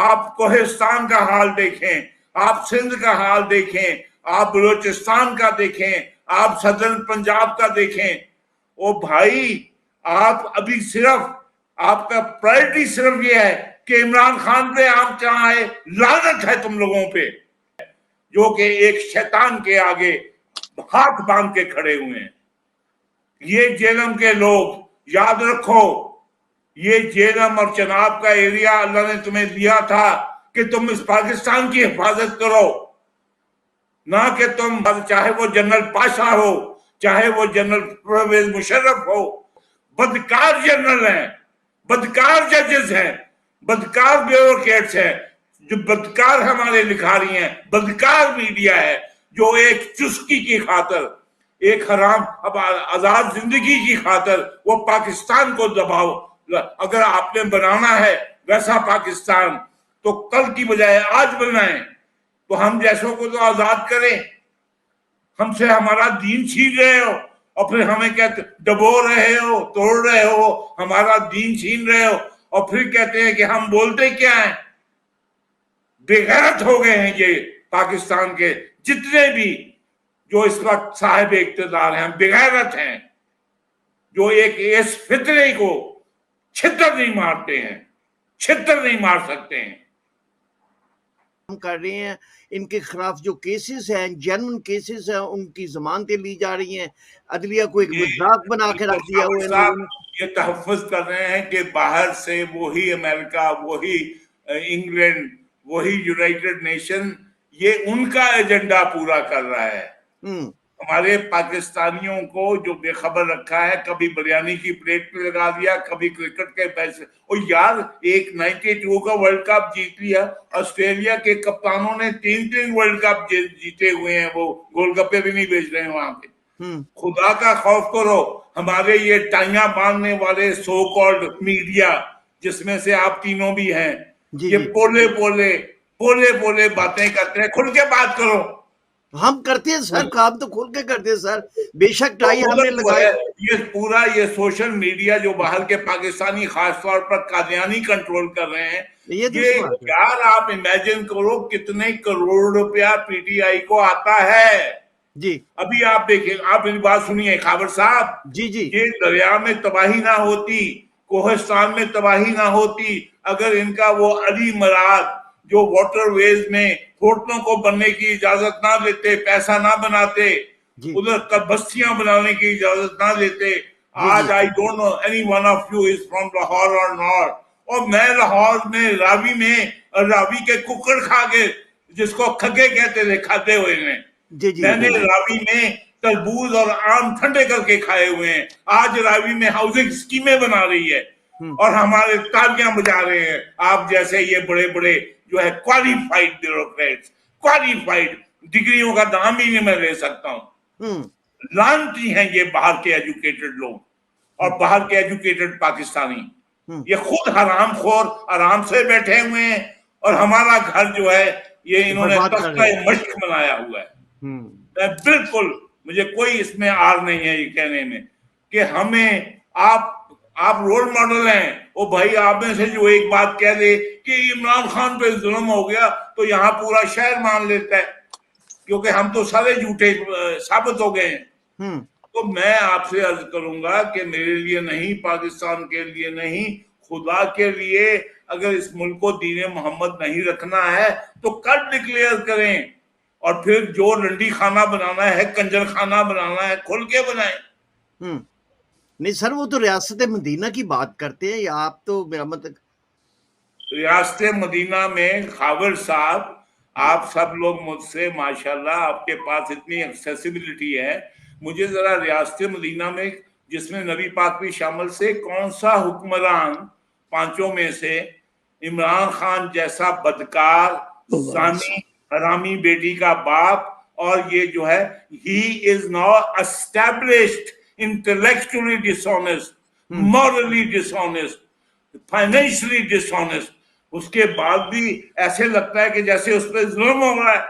آپ کوہستان کا حال دیکھیں، آپ سندھ کا حال دیکھیں، آپ بلوچستان کا دیکھیں، آپ صدرن پنجاب کا دیکھیں. او بھائی آپ ابھی صرف آپ کا پرائرٹی صرف یہ ہے کہ عمران خان پہ آپ چاہے، لعنت ہے تم لوگوں پہ جو کہ ایک شیطان کے آگے ہاتھ باندھ کے کھڑے ہوئے ہیں. یہ جہلم کے لوگ یاد رکھو، یہ جہلم اور چناب کا ایریا اللہ نے تمہیں دیا تھا کہ تم اس پاکستان کی حفاظت کرو، نہ کہ تم چاہے وہ جنرل پاشا ہو، چاہے وہ جنرل پرویز مشرف ہو، بدکار جنرل ہیں، بدکار ججز ہیں، بدکار بیوروکریٹس ہیں، جو بدکار ہمارے لکھاری ہیں، بدکار میڈیا ہے جو ایک چسکی کی خاطر، ایک حرام اب آزاد زندگی کی خاطر وہ پاکستان کو دباؤ. اگر آپ نے بنانا ہے ویسا پاکستان تو کل کی بجائے آج بنائیں، تو ہم جیسوں کو تو آزاد کریں. ہم سے ہمارا دین چھین رہے ہو اور پھر ہمیں کہتے ڈبو رہے ہو، توڑ رہے ہو، ہمارا دین چھین رہے ہو، اور پھر کہتے ہیں کہ ہم بولتے کیا ہیں. بے غیرت ہو گئے ہیں یہ پاکستان کے جتنے بھی جو اس وقت صاحب اقتدار ہیں، بے غیرت ہیں جو ایک اس فطرے کو چھتر نہیں مارتے ہیں، چھتر نہیں مار سکتے ہیں. ہم کر رہے ہیں ان کے خلاف جو کیسز ہیں، جنون کیسز ہیں، ان کی ضمانتیں لی جا رہی ہیں. عدلیہ کو ایک مذاق بنا کے رکھ دیا ہوا ہے ان لوگوں نے. یہ تحفظ کر رہے ہیں کہ باہر سے وہی امریکہ، وہی انگلینڈ، وہی یونائٹڈ نیشن یہ ان کا ایجنڈا پورا کر رہا ہے. ہمارے پاکستانیوں کو جو بے خبر رکھا ہے، کبھی بریانی کی پلیٹ پہ لگا دیا، کبھی کرکٹ کے پیسے. اور یار ایک 92 کا ورلڈ کپ جیت لیا، آسٹریلیا کے کپتانوں نے 3 ورلڈ کپ جیتے ہوئے ہیں، وہ گول گپے بھی نہیں بیچ رہے ہیں وہاں پہ. خدا کا خوف کرو. ہمارے یہ ٹائیاں باندھنے والے سو کالڈ میڈیا جس میں سے آپ تینوں بھی ہیں، یہ پولے پولے باتیں کرتے ہیں. کھل کے بات کرو. ہم کرتے ہیں سر، کام تو کھول کے کرتے ہیں سر. بے شک ٹائی ہم نے لگائی. یہ پورا یہ سوشل میڈیا جو باہر کے پاکستانی خاص طور پر قادیانی کنٹرول کر رہے ہیں، یہ یار آپ امیجن کرو کتنے کروڑ روپیہ پی ٹی آئی کو آتا ہے. جی ابھی آپ دیکھیں، آپ میری بات سنیے خاور صاحب. جی جی یہ دریا میں تباہی نہ ہوتی، کوہستان میں تباہی نہ ہوتی، اگر ان کا وہ علی مراد جو واٹر ویز میں ہوٹلوں کو بننے کی اجازت نہ دیتے، پیسہ نہ بناتے، ادھر بستیاں بنانے کی اجازت نہ دیتے. آج I don't know any one of you is from Lahore or not. اور میں لاہور میں راوی کے ککڑ کھا کے، جس کو کھگے کہتے تھے، کھاتے ہوئے ہیں. میں نے راوی میں تربوز اور آم ٹھنڈے کر کے کھائے ہوئے ہیں. آج راوی میں ہاؤسنگ اسکیمیں بنا رہی ہے اور ہمارے تالیاں بجا رہے ہیں. آپ جیسے یہ بڑے بڑے جو ہے کوالیفائڈ بیوروکریٹس، کوالیفائڈ ڈگریوں کا نام ہی نہیں میں لے سکتا ہوں. لعنتی ہیں یہ باہر کے ایجوکیٹڈ لوگ اور باہر کے ایجوکیٹڈ پاکستانی. یہ خود حرام خور آرام سے بیٹھے ہوئے ہیں اور ہمارا گھر جو ہے یہ انہوں نے تختہ مشق بنایا ہوا ہے. بالکل مجھے کوئی اس میں آر نہیں ہے یہ کہنے میں کہ ہمیں آپ رول ماڈل ہیں. او بھائی آپ میں سے جو ایک بات کہہ دے کہ عمران خان پہ ظلم ہو گیا تو یہاں پورا شہر مان لیتا ہے، کیونکہ ہم تو سارے جھوٹے ثابت ہو گئے ہیں. تو میں آپ سے عرض کروں گا کہ میرے لیے نہیں، پاکستان کے لیے نہیں، خدا کے لیے اگر اس ملک کو دین محمد نہیں رکھنا ہے تو کل ڈکلیئر کریں، اور پھر جو رنڈی خانہ بنانا ہے، کنجر خانہ بنانا ہے، کھل کے بنائیں. نہیں سر، وہ تو ریاست مدینہ کی بات کرتے ہیں، یا آپ تو میرا مطلب ریاست مدینہ میں خاور صاحب آپ سب لوگ مجھ سے ماشاءاللہ آپ کے پاس اتنی ایکسیسیبلٹی ہے، مجھے ذرا ریاست مدینہ میں جس میں نبی پاک بھی شامل سے کون سا حکمران پانچوں میں سے عمران خان جیسا بدکار، زانی، حرامی بیٹی کا باپ، اور یہ جو ہے he is now established intellectually dishonest, morally dishonest, financially dishonest، اس کے بعد بھی ایسے لگتا ہے کہ جیسے اس پہ ظلم ہو رہا ہے.